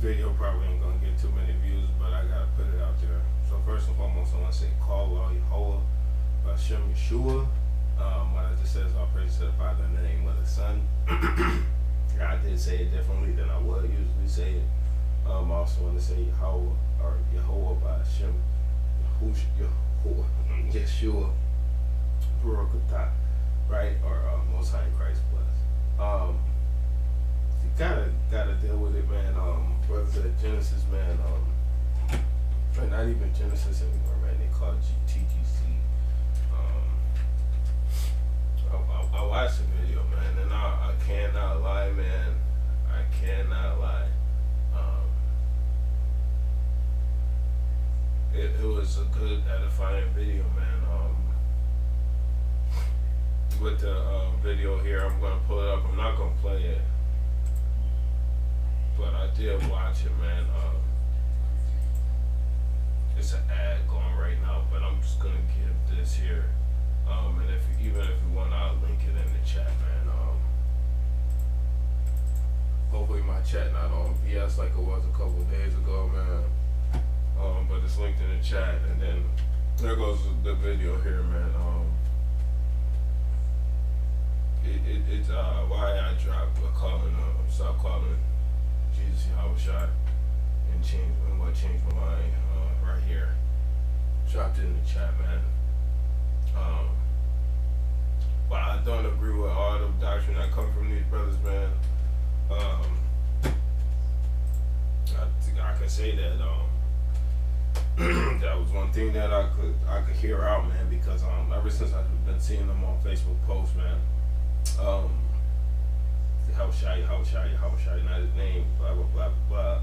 video probably ain't gonna get too many views, but I gotta put it out there. So first and foremost, I want to say, call all Yehovah, Bashem Yeshua. What it just says, all praise to the Father in the name of the Son. I did say it differently than I would usually say it. I also want to say Yahweh or Yehovah Bashem Yahushua, Yeshua, Barakatah, right? Or Most High in Christ bless. You gotta deal with it, man. Brothers at Genesis, man. Not even Genesis anymore, man. They call it TGC. I watched the video, man, and I cannot lie, man. I cannot lie. It was a good, edifying video, man. With the video here, I'm gonna pull it up. I'm not gonna play it, but I did watch it, man. It's an ad going right now, but I'm just gonna give this here. And even if you want, I'll link it in the chat, man. Hopefully my chat not on BS like it was a couple days ago, man. But it's linked in the chat, and then there goes the video here, man. It's why I dropped stop calling Jesus Yahushua and what changed my mind right here. Dropped it in the chat, man. But I don't agree with all the doctrine that come from these brothers, man. I can say that that was one thing that I could hear out, man, because ever since I've been seeing them on Facebook posts, man. Yahushua, not his name, blah blah blah blah.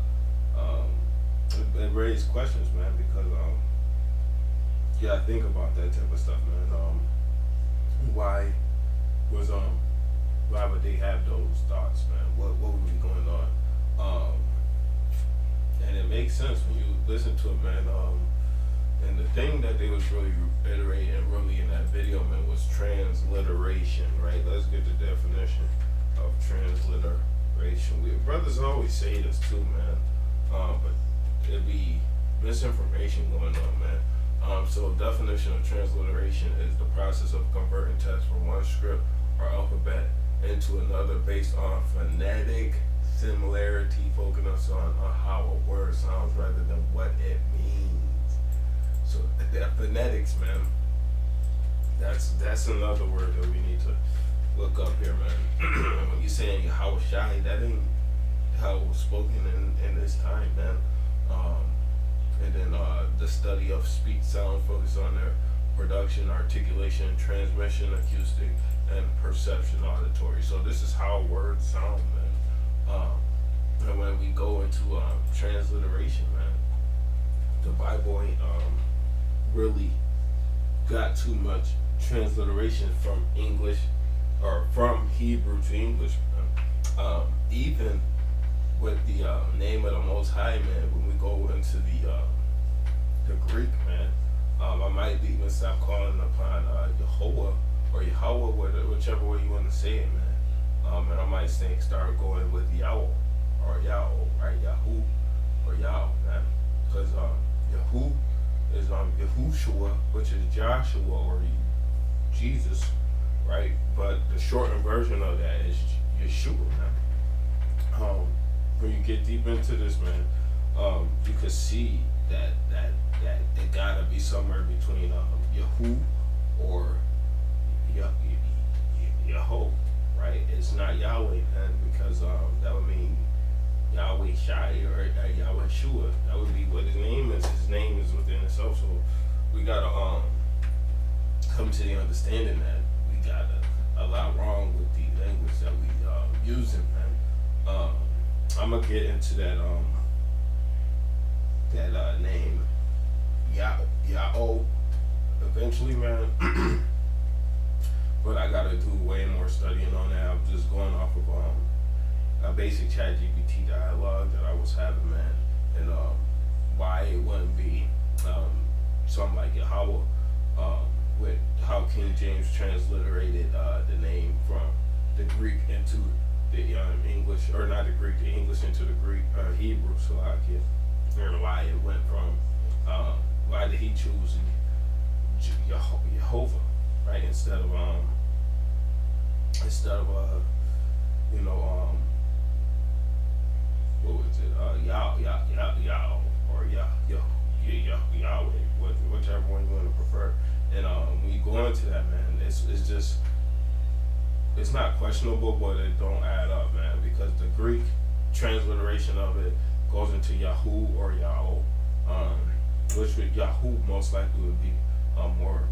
It raised questions, man, because I think about that type of stuff, man. Why would they have those thoughts, man? What would be going on? And it makes sense when you listen to it, man. And the thing that they was really reiterating really in that video, man, was transliteration, right? Let's get the definition of transliteration. Brothers always say this too, man. But it'd be misinformation going on, man. So definition of transliteration is the process of converting text from one script or alphabet into another based on phonetic similarity, focusing on how a word sounds rather than what it means. So that phonetics, man, that's another word that we need to look up here, man. When you saying Yahushua, that ain't how it was spoken in this time, man. And then the study of speech sound focused on their production, articulation, transmission, acoustic, and perception, auditory. So this is how words sound, man. And when we go into transliteration, man, the Bible ain't really got too much transliteration from English or from Hebrew to English, man. Even with the name of the Most High, man, when we go into the Greek, man, I might even stop calling upon Yehovah or Yahweh, whichever way you want to say it, man. And I might start going with Yahweh or Yahweh, right? Yahoo or Yahweh, man. Because Yahoo is Yahushua, which is Joshua or Jesus, right? But the shortened version of that is Yeshua, man. When you get deep into this, man, you can see that it gotta be somewhere between Yahu or Yahoo, right? It's not Yahweh, man, because that would mean Yahweh Shai or Yahweh Shua. That would be what his name is. His name is within itself. So we gotta come to the understanding that we got a lot wrong with the language that we using, man. I'm gonna get into that name Yao eventually, man. But I gotta do way more studying on that. I'm just going off of a basic ChatGPT dialogue that I was having, man, and why it wouldn't be something like Yahweh, with how King James transliterated the name from the Greek into the English, or not the Greek, the English into the Greek. Hebrew, Salakia, and why it went from, why did he choose Jehovah, right, instead of you know, what was it, Yah, or Yahweh, whichever one you want to prefer. And when you go into that, man, it's just, it's not questionable, but it don't add up, man, because the Greek transliteration of it goes into Yahoo or Yahoo, which with Yahoo most likely would be more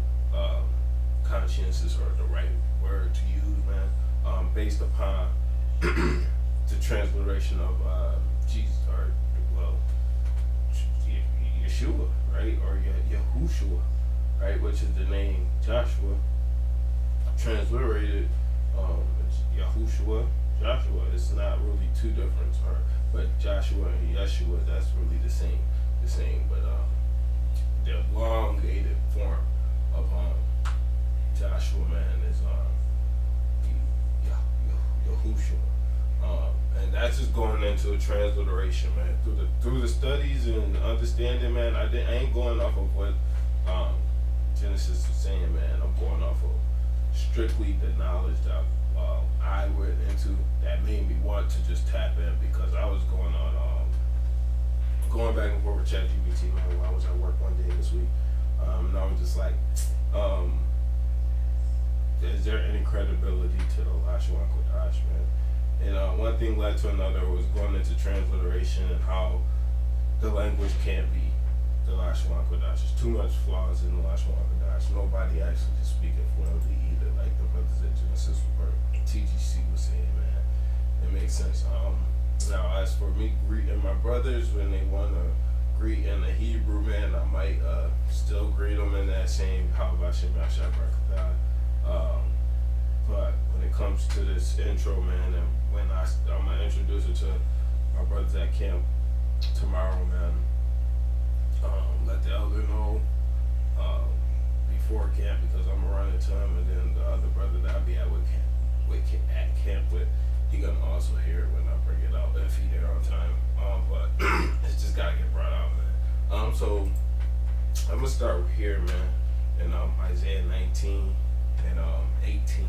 conscientious or the right word to use, man, based upon the transliteration of Jesus, or well, Yeshua, right, or Yahushua, right, which is the name Joshua, transliterated Yahushua, Joshua. It's not really too different, but Joshua and Yeshua, that's really the same, but the elongated form of Joshua, man, is Yahushua. And that's just going into a transliteration, man. Through the studies and understanding, man, I ain't going off of what Genesis is saying, man. I'm going off of strictly the knowledge that I went into that made me want to just tap in, because I was going back and forth with ChatGPT, man, while I was at work one day this week. And I was just like, is there any credibility to the Lashawan Qadash, man? And one thing led to another. Was going into transliteration and how the language can't be the Lashawan Qadash. There's too much flaws in the Lashawan Qadash. Nobody actually can speak it fluently either, like the brothers at Genesis or TGC was saying, man. It makes sense. Now, as for me greeting my brothers when they want to greet in the Hebrew, man, I might still greet them in that same how Bashem Yashab Barakatah. But when it comes to this intro, man, and when I'm going to introduce it to my brothers at camp tomorrow, man, let the elder know before camp, because I'm going to run into him, and then the other brother that I'll be at camp with, he going to also hear it when I bring it out, if he there on time. But it's just got to get brought out, man. So I'm going to start here, man, in Isaiah 19 and 18.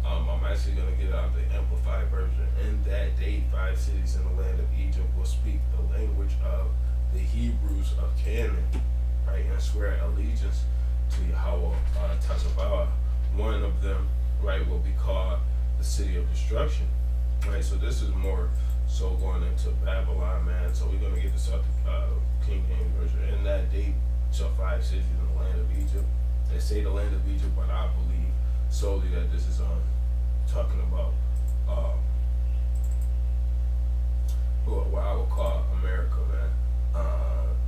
I'm actually going to get out the Amplified version. In that day, 5 cities in the land of Egypt will speak the language of the Hebrews of Canaan, right, and swear allegiance to Yahweh Tazabawa. One of them, right, will be called the city of destruction, right? So this is more so going into Babylon, man. So we're going to get this out the King James version. In that day, shall 5 cities in the land of Egypt. They say the land of Egypt, but I believe solely that this is talking about what I would call America, man.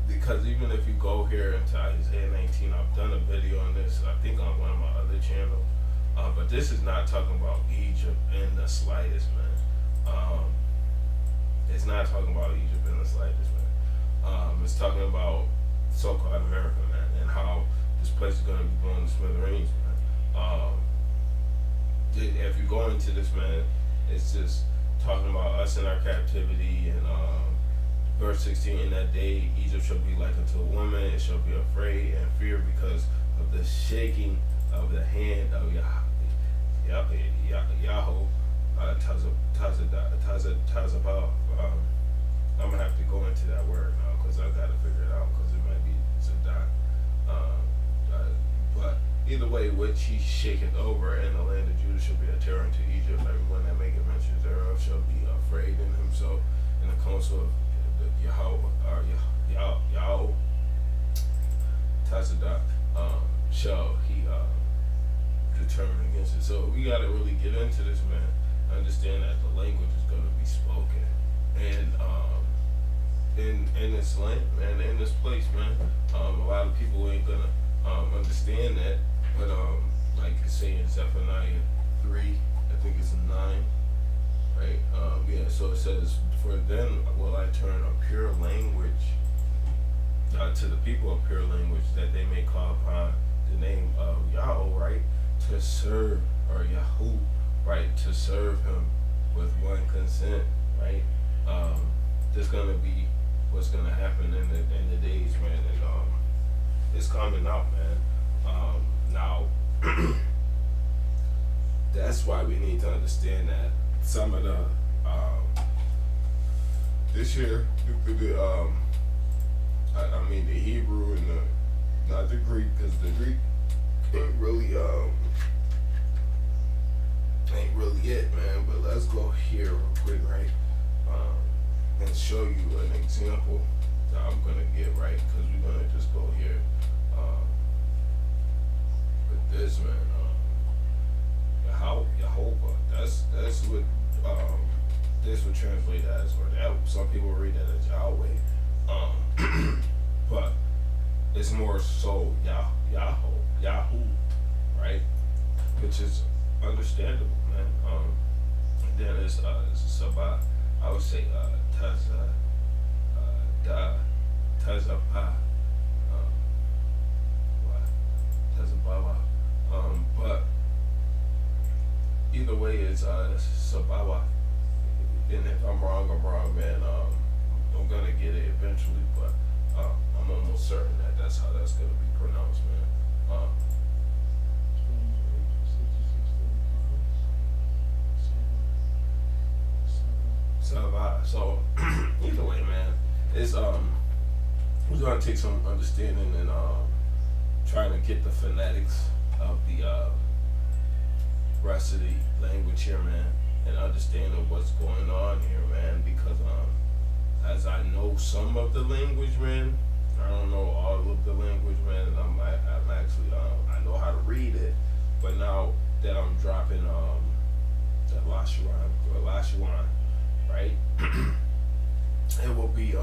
Because even if you go here into Isaiah 19, I've done a video on this, I think on one of my other channels. But this is not talking about Egypt in the slightest, man. It's not talking about Egypt in the slightest, man. It's talking about so-called America, man, and how this place is going to be blown to smithereens, man. If you go into this, man, it's just talking about us in our captivity. And verse 16, in that day, Egypt shall be like unto a woman, it shall be afraid and fear because of the shaking of the hand of Yahweh Tazabah. I'm gonna have to go into that word now, because I gotta figure it out, because it might be Zadok. But either way, which he shaketh over, and the land of Judah shall be a terror unto Egypt. Everyone that maketh mention thereof shall be afraid in himself, and the counsel of the Yahweh Tazadak shall he determine against it. So we gotta really get into this, man. Understand that the language is gonna be spoken, and in this land, man, in this place, man. A lot of people ain't gonna understand that, but like you say in Zephaniah 3, I think it's 9, right? Yeah, so it says, for then will I turn a pure language to the people of pure language, that they may call upon the name of Yahweh, right, to serve, or Yahoo, right, to serve him with one consent, right? there's gonna be what's gonna happen in the days, man, and it's coming out, man. Now that's why we need to understand that some of the this year I mean the Hebrew and the not the Greek, because the Greek ain't really it, man. But let's go here real quick, right? And show you an example that I'm gonna get, right? Because we're gonna just go here with this, man. Yehovah. That's what this would translate as, or that some people read that as Yahweh. But it's more so Yahoo, right? Which is understandable, man. And then it's Sabah. I would say Tazapa, Tazabawa. But either way, it's Sabawa. And if I'm wrong, man. I'm gonna get it eventually, but I'm almost certain that that's how that's gonna be pronounced, man. So either way, man, it's we're gonna take some understanding and trying to get the phonetics of the rest of the language here, man, and understanding what's going on here, man, because as I know some of the language, man, I don't know all of the language, man, and I'm actually I know how to read it, but now that I'm dropping that Lashawan, right? It will be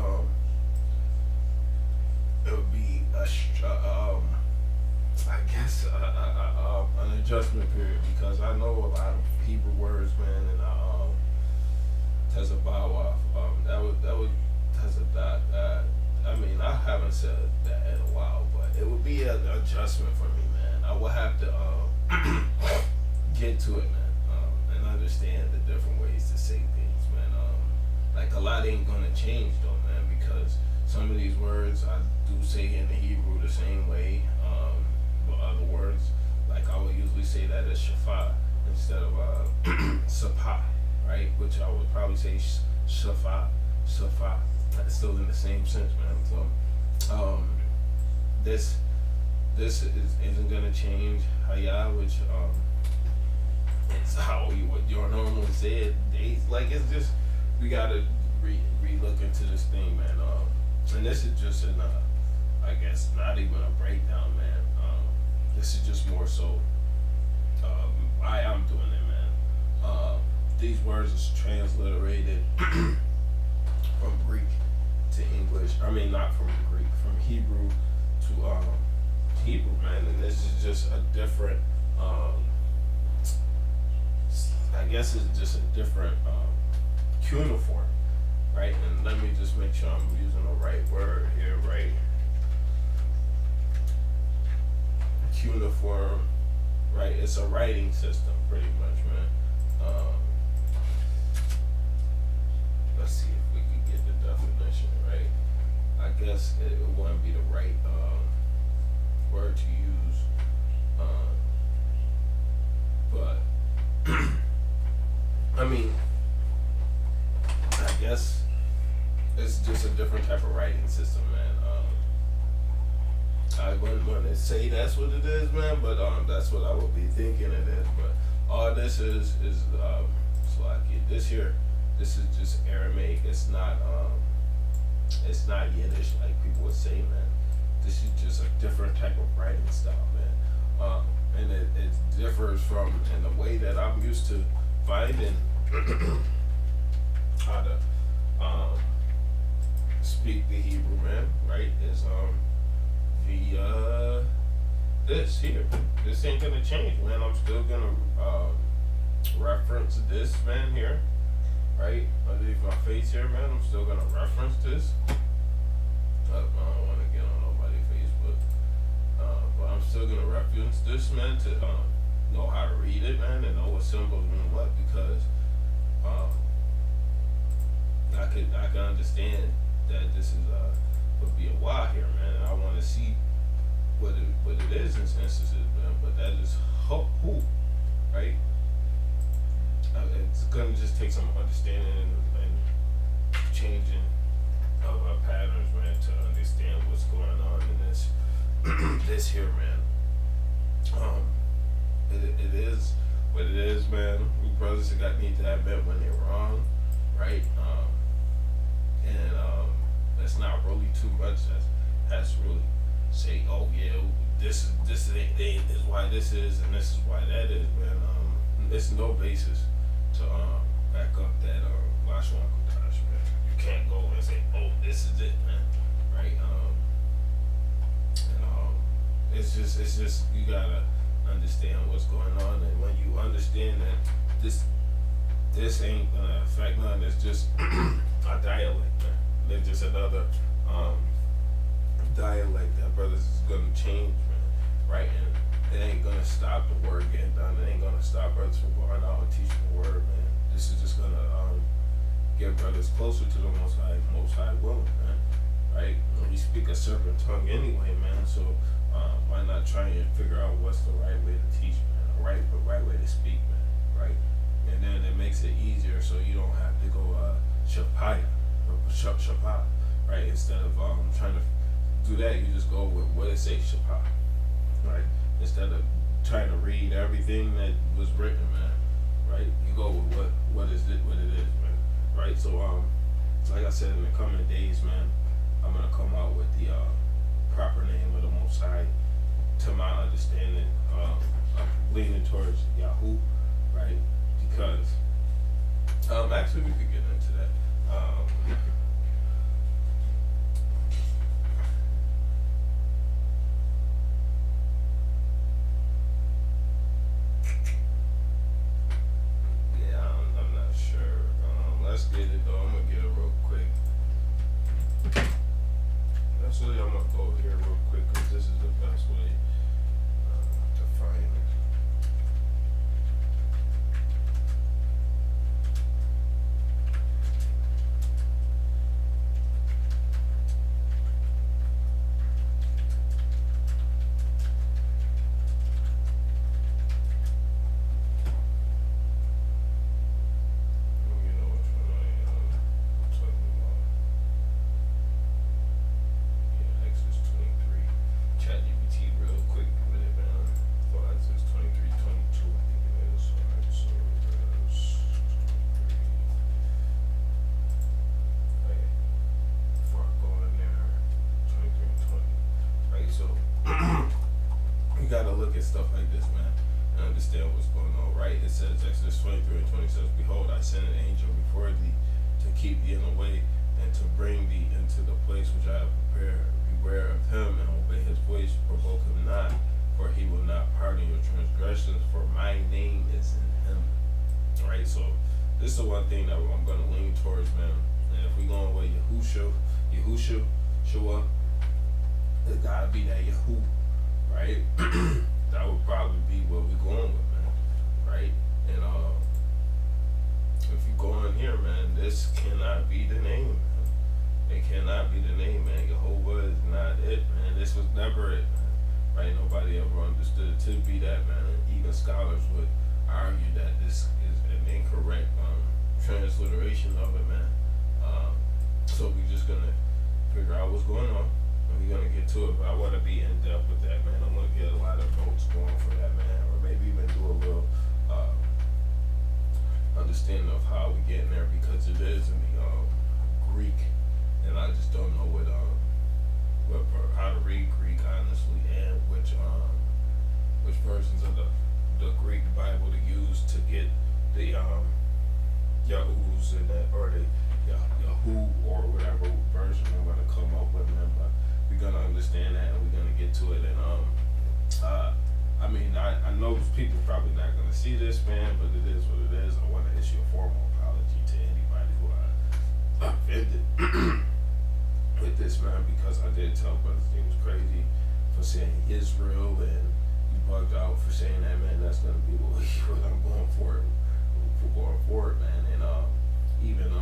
I guess an adjustment period, because I know a lot of Hebrew words, man, and Tezabawa, that would Tezadat. I mean, I haven't said that in a while, but it would be an adjustment for me, man. I would have to get to it, man, and understand the different ways to say things, man. Like a lot ain't gonna change though, man, because some of these words I do say in the Hebrew the same way, but other words, like I would usually say that as shafa instead of sapa, right? Which I would probably say shafa. It's still in the same sense, man. So this isn't gonna change Haya, which it's how you would your normally say it. Like it's just we gotta re-look into this thing, man. And this is just I guess not even a breakdown, man. This is just more so why I'm doing it, man. These words is transliterated from Greek to English. I mean, not from Greek, from Hebrew to Hebrew, man. And this is just a different. I guess it's just a different cuneiform, right? And let me just make sure I'm using the right word here, right? Cuneiform, right? It's a writing system, pretty much, man. Let's see if we can get the definition right. I guess it wouldn't be the right word to use, but I mean, I guess it's just a different type of writing system, man. I wouldn't want to say that's what it is, man, but that's what I would be thinking it is. But all this is Slovakia. This is just Aramaic. It's not Yiddish like people would say, man. This is just a different type of writing style, man. And it differs from in the way that I'm used to finding how to speak the Hebrew, man. Right? Is this here. This ain't gonna change, man. I'm still gonna reference this, man, here. Right? Underneath my face here, man. I'm still gonna reference this. I don't wanna get on nobody's Facebook. But I'm still gonna reference this, man, to know how to read it, man, and know what symbols mean what, because I can understand that this is would be a while here, man. And I want to see what it is in instances, man. But that is who, right? It's gonna just take some understanding and changing of our patterns, man, to understand what's going on in this this here, man. It is what it is, man. We brothers that got need to admit when they're wrong, right? And that's not really too much. That has to really say, oh yeah, this is why this is, and this is why that is, man. There's no basis to back up that Lashawan Qadash, man. You can't go and say, oh, this is it, man, right? It's just you gotta understand what's going on, and when you understand that this ain't gonna affect none, it's just a dialect, man. It's just another dialect that brothers is gonna change, man, right? And it ain't gonna stop the word getting done. It ain't gonna stop brothers from going out and teaching the word, man. This is just gonna get brothers closer to the Most High willing, man, right? We speak a serpent tongue anyway, man. So why not try and figure out what's the right way to teach, man? The right way to speak, man, right? And then it makes it easier, so you don't have to go shapaya or shapa, right? Instead of trying to do that, you just go with what it says, shapa, right? Instead of trying to read everything that was written, man, right? You go with what it is, man, right? So like I said, in the coming days, man, I'm gonna come out with the proper name of the Most High. To my understanding, I'm leaning towards Yahoo, right? Because actually we could get into that. Yeah, I'm not sure. Let's get it though. I'm gonna get it real quick. Actually, I'm gonna go here real quick because this is the best way to find it. You know which one I'm talking about. Yeah, Exodus 23. ChatGPT real quick with it, man. For Exodus 23, 22, I think it is. Alright, so there's 23. Okay. Before I go in there, 23 and 20. Right, so you gotta look at stuff like this, man, and understand what's going on, right? It says, Exodus 23 and 20 says, behold, I send an angel before thee to keep thee in the way and to bring thee into the place which I have prepared. Beware of him and obey his voice, provoke him not, for he will not pardon your transgressions, for my name is in him. Right, so this is the one thing that I'm gonna lean towards, man. And if we going with Yahusha, Shua, it gotta be that Yahoo, right? That would probably be what we're going with, man, right? And if you go in here, man, this cannot be the name, man. It cannot be the name, man. Jehovah is not it, man. This was never it, man. Right? Nobody ever understood it to be that, man. And even scholars would argue that this is an incorrect transliteration of it, man. So we're just gonna figure out what's going on, and we're gonna get to it. But I want to be in depth with that, man. I want to get a lot of notes going for that, man, or maybe even do a real understanding of how we get in there, because it is in the Greek, and I just don't know how to read Greek, honestly, and which versions of the Greek Bible to use to get the Yahu's and that, or the Yahoo, or whatever version I'm gonna come up with, man. But we're gonna understand that, and we're gonna get to it. And I mean, I know people probably not gonna see this, man, but it is what it is. I want to issue a formal apology to anybody who I offended with this, man, because I did tell brothers they was crazy for saying Israel, and you bugged out for saying that, man. That's gonna be what I'm going for going forward, man. And even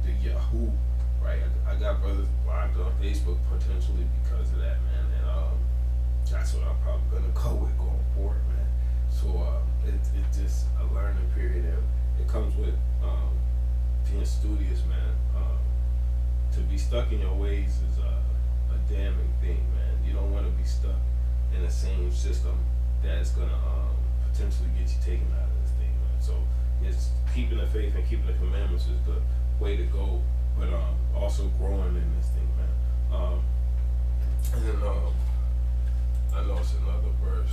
the Yahoo, got brothers blocked on Facebook potentially because of that, man. And that's what I'm probably gonna go with going forward, man. So it's just a learning period, and it comes with being studious, man. To be stuck in your ways is a damning thing, man. You don't want to be stuck in the same system that's gonna potentially get you taken out of this thing, man. So it's keeping the faith and keeping the commandments is the way to go, but also growing in this thing, man. And then I know it's another verse.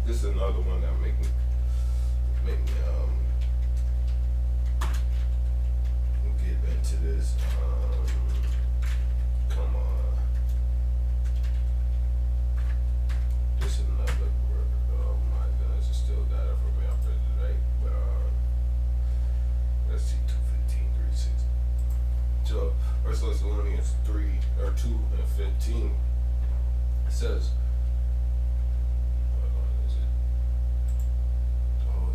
This is another one that make me get into this. Come on, this is another word. Oh my goodness, it still got it for me. I'm pretty right, but let's see, 2:15, 3:6. So, 1 Thessalonians 2:15. It says.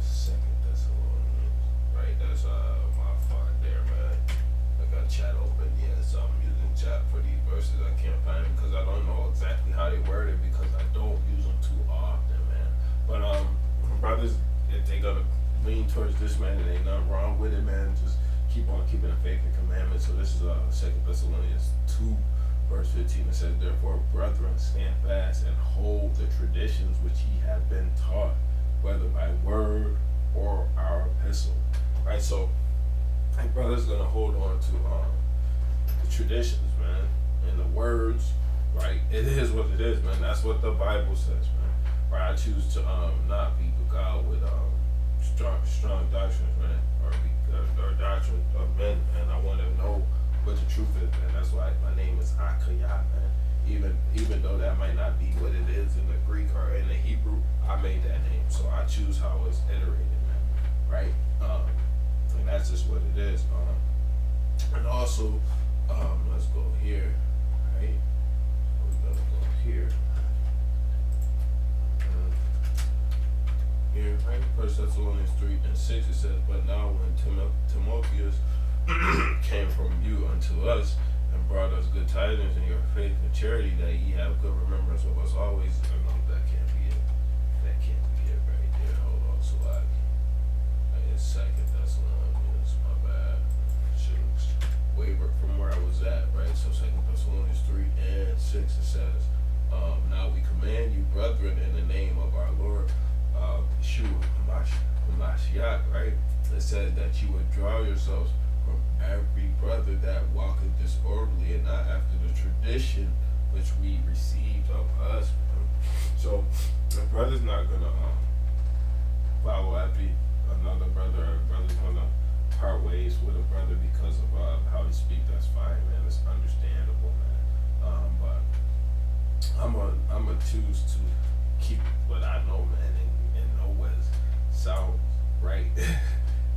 Second Thessalonians, right? That's my fault there, man. I got chat open, yeah, so I'm using chat for these verses. I can't find them because I don't know exactly how they word it because I don't use them too often, man. But brothers, if they gonna lean towards this, man, there ain't nothing wrong with it, man. Just keep on keeping the faith and commandments. So this is 2 Thessalonians 2:15. It says, "Therefore, brethren, stand fast and hold the traditions which ye have been taught, whether by word or our epistle." Right, so my brother's gonna hold on to the traditions, man, and the words. Right, it is what it is, man. That's what the Bible says, man. Right, I choose to not be beguiled with strong doctrines, man, or doctrine of men, and I want to know what the truth is, man. That's why my name is Akaya, man. Even though that might not be what it is in the Greek or in the Hebrew, I made that name, so I choose how it's iterated, man. Right? And that's just what it is. And also, let's go here, right? We're gonna go here. Here, right? 1 Thessalonians 3:6, it says, "But now when Timotheus came from you unto us, and brought us good tidings in your faith and charity, that ye have good remembrance of us always." No, that can't be it. That can't be it right there. Hold on, so it's 2 Thessalonians, my bad. Should have wavered from where I was at, right? So 2 Thessalonians 3:6, it says, "Now we command you, brethren, in the name of our Lord Yeshua Hamashiach," right? It says that you would draw yourselves from every brother that walketh disorderly and not after the tradition which we received of us. So the brother's not gonna follow after another brother, or a brother's gonna part ways with a brother because of how he speaks. That's fine, man. It's understandable, man. But I'm gonna choose to keep what I know, man, and know what sounds right.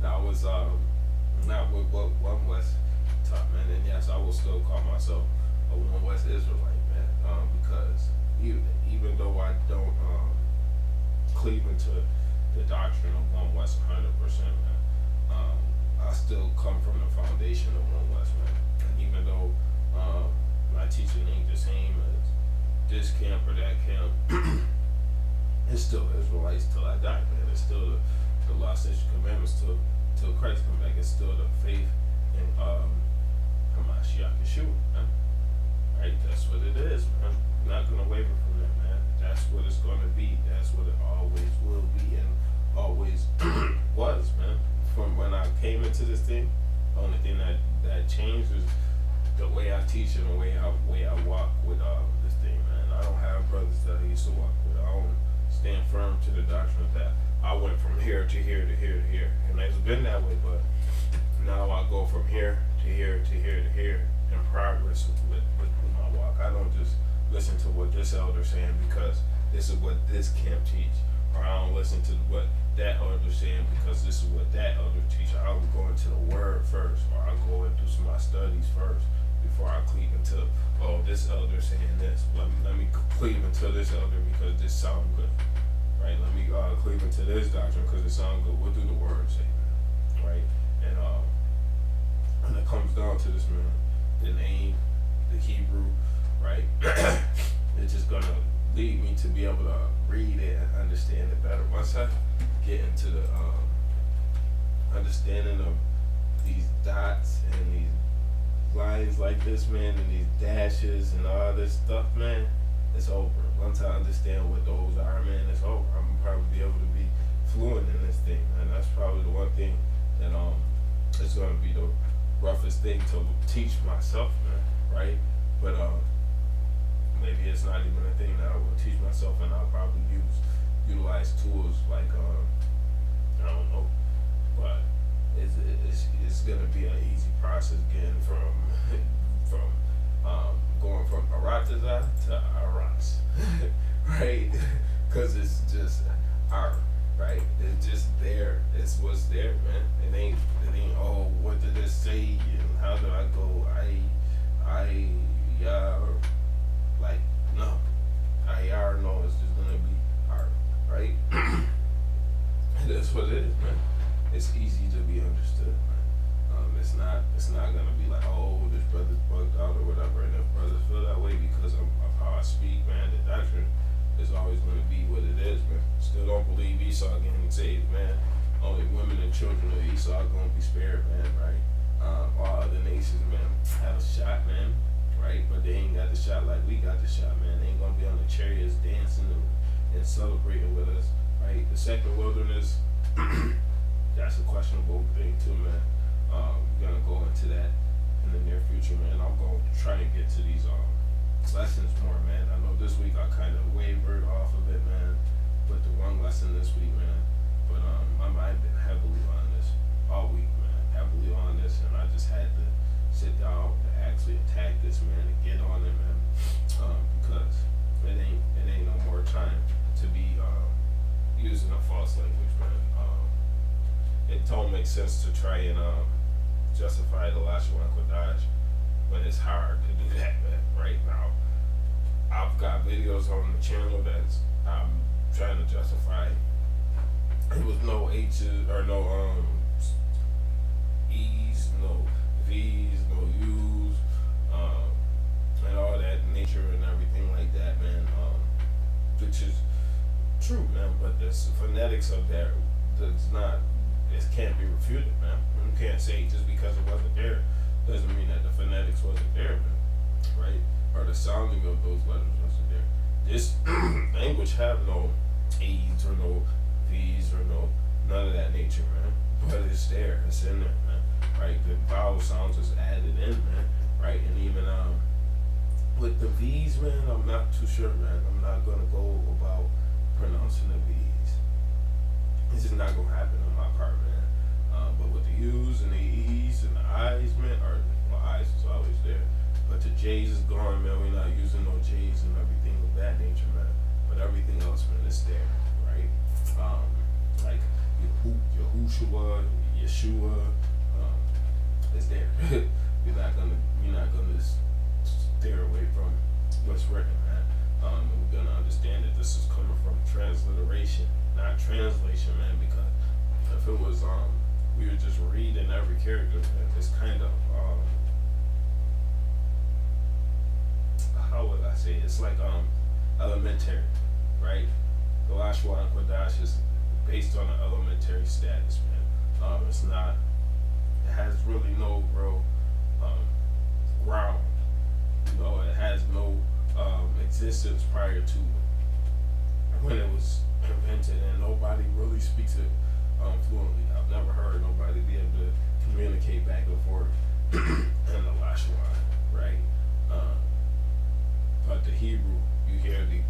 That was not with what One West taught, man. And yes, I will still call myself a One West Israelite, man, because even though I don't cleave into the doctrine of One West 100%, man, I still come from the foundation of One West, man. And even though my teaching ain't the same as this camp or that camp, it's still Israelites till I die, man. It's still the law, statutes, commandments till Christ come back. It's still the faith in Hamashiach Yeshua, man. Right? That's what it is, man. I'm not gonna waver from that, man. That's what it's gonna be. That's what it always will be and always was, man. From when I came into this thing, the only thing that changed is the way I teach and the way I walk with this thing, man. I don't have brothers that I used to walk with. I don't stand firm to the doctrine that I went from here to here to here to here, and it's been that way. But now I go from here to here to here to here in progress with my walk. I don't just listen to what this elder's saying because this is what this camp teach, or I don't listen to what that elder's saying because this is what that elder teach. I'll go into the word first, or I'll go and do some of my studies first before I cleave into, oh, this elder saying this. Let me cleave into this elder because this sound good, right? Let me cleave into this doctrine because it sound good. What do the word say, right? And when it comes down to this, man, the name, the Hebrew, right? It's just gonna lead me to be able to read it and understand it better. Once I get into the understanding of these dots and these lines like this, man, and these dashes and all this stuff, man, it's over. Once I understand what those are, man, it's over. I'm gonna probably be able to be fluent in this thing, and that's probably the one thing that it's gonna be the roughest thing to teach myself, man, right? But maybe it's not even a thing that I will teach myself, and I'll probably utilize tools like I don't know, but it's gonna be an easy process getting from going from Arataza to Aras, right? Because it's just art, right? It's just there. It's what's there, man. It ain't. Oh, what did it say? And how do I go? Yeah, like no. No. It's just gonna be art, right? That's what it is, man. It's easy to be understood, man. It's not gonna be like, oh, this brother's bugged out or whatever, and if brothers feel that way because of how I speak, man, the doctrine is always gonna be what it is, man. Still don't believe Esau getting saved, man. Only women and children of Esau are gonna be spared, man, right? All other nations, man, have a shot, man, right? But they ain't got the shot like we got the shot, man. They ain't gonna be on the chariots dancing and celebrating with us, right? The second wilderness, that's a questionable thing too, man. We're gonna go into that in the near future, man. I'm gonna try and get to these lessons more, man. I know this week I kind of wavered off of it, man, with the one lesson this week, man. But my mind been heavily on this all week, man, heavily on this, and I just had to sit down and actually attack this, man, and get on it, man, because it ain't no more time to be using a false language, man. It don't make sense to try and justify the Lashawan Qadash when it's hard to do that, man. Right now, I've got videos on the channel that's I'm trying to justify. It was no H's or no E's, no V's, no U's, and all that nature and everything like that, man. Which is true, man. But the phonetics of that does not. It can't be refuted, man. You can't say just because it wasn't there doesn't mean that the phonetics wasn't there, man. Right? Or the sounding of those letters wasn't there. This language have no E's or no V's or none of that nature, man. But it's there. It's in there, man. Right? The vowel sounds is added in, man. Right? And even with the V's, man, I'm not too sure, man. I'm not gonna go about pronouncing the V's. It's just not gonna happen on my part, man. But with the U's and the E's and the I's, man, or well, I's is always there. But the J's is gone, man. We're not using no J's and everything of that nature, man. But everything else, man, is there, right? Like Yahushua, Yeshua, is there. You're not gonna steer away from what's written, man. And we're gonna understand that this is coming from transliteration, not translation, man, because if it was we were just reading every character, man, it's kind of how would I say it? It's like elementary, right? The Lashawan Qadash is based on an elementary status, man. It's not, it has really no real ground, you know. It has no existence prior to when it was invented, and nobody really speaks it fluently. I've never heard nobody be able to communicate back and forth in the Lashawan, right? But the Hebrew, you hear the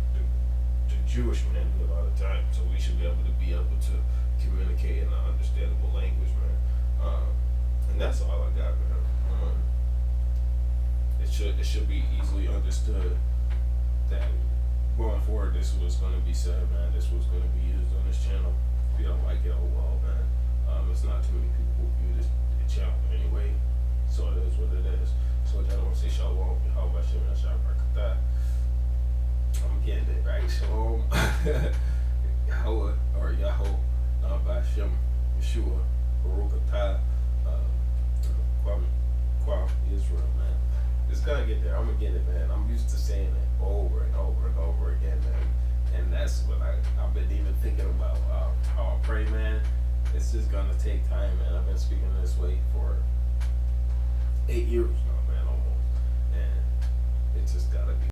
Jewish men do it all the time, so we should be able to communicate in an understandable language, man. And that's all I got, man. It should be easily understood that going forward, this was going to be said, man. This was going to be used on this channel. If you don't like it, oh well, man. It's not too many people who view this channel anyway, so it is what it is. So I don't want to say shalom, how about Shem Lashawan Qadash. I'm getting it right. Shalom, Yahweh or Yahweh, by Shem Yeshua, Baruch Atah, Kwam Israel, man. It's gonna get there. I'm gonna get it, man. I'm used to saying it over and over and over again, man. And that's what I've been even thinking about how I pray, man. It's just gonna take time, man. I've been speaking this way for 8 years now, man, almost, and it just gotta be.